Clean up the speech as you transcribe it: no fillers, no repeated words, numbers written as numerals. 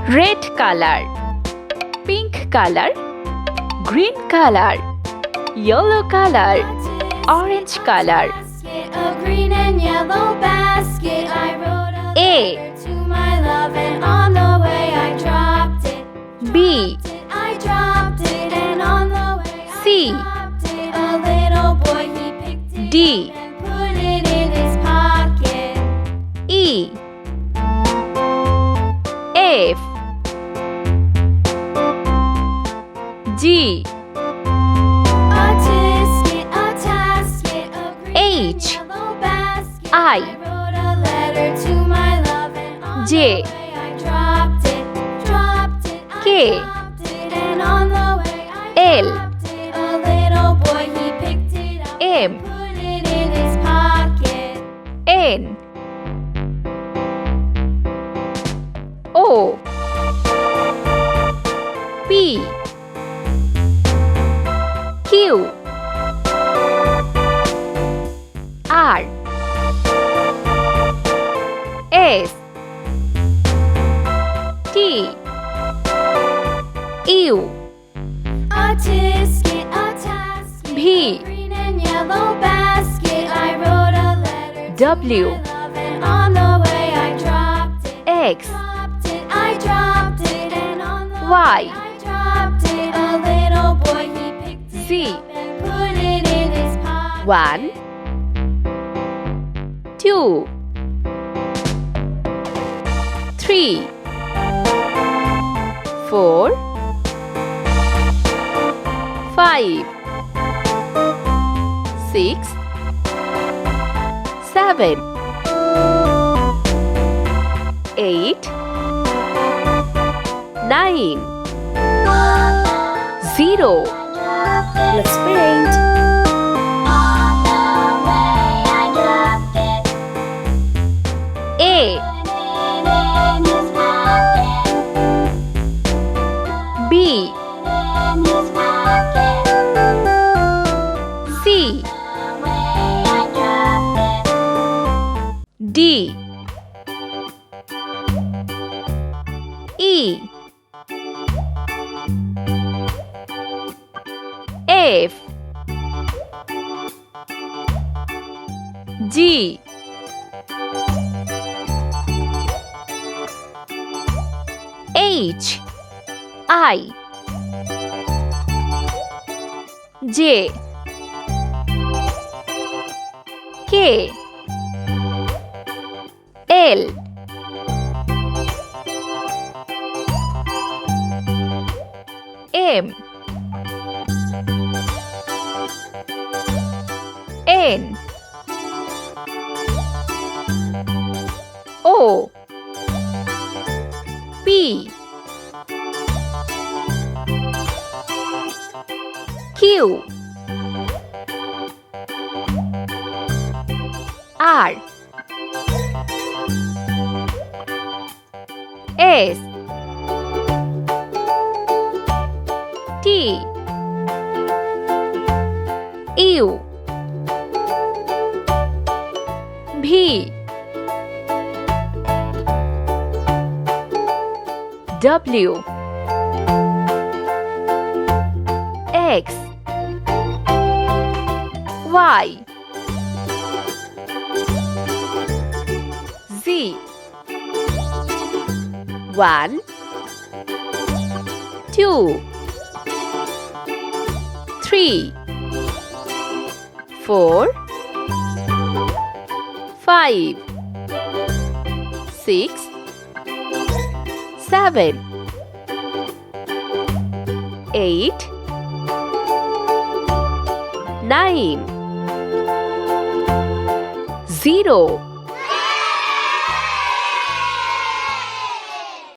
red color, pink color, green color, yellow color, orange color. A green and yellow basket. I wrote a A. letter to my love, and on the way I dropped it. B. I dropped it, and on the way I C. dropped it. A little boy, he picked it D. up and put it in his pocket. E. F. G. A tisket, a tasket, a green H. and yellow basket. I. wrote a letter to my love, and on J. the way I dropped it, dropped it. I K. dropped it, and on the way I L. dropped it. A little boy, he picked it up M. and put it in his pocket. N. O. P. Q. R. S. T. U. A tisket, a tasket, V. a green and yellow basket. I wrote a letter W. to my love, and on the way I dropped it. X. Dropped it, I dropped it, and on the Y. way I dropped it. A little boy, he picked it Z. up and put it in his pocket. 1, 2, 3, 4, 5, 6, 7, 8, 9, 0. Let's paint. On the way I dropped it. A. Put it in his pocket. B. In his pocket. C. The way I dropped it. D. E. F. G. H. I. J. K. L. M. N. O. P. Q. R. S. T. U. V. W. X. Y. Z. 1, 2, 3, 4, 5, 6, 7, 8, 9, 0.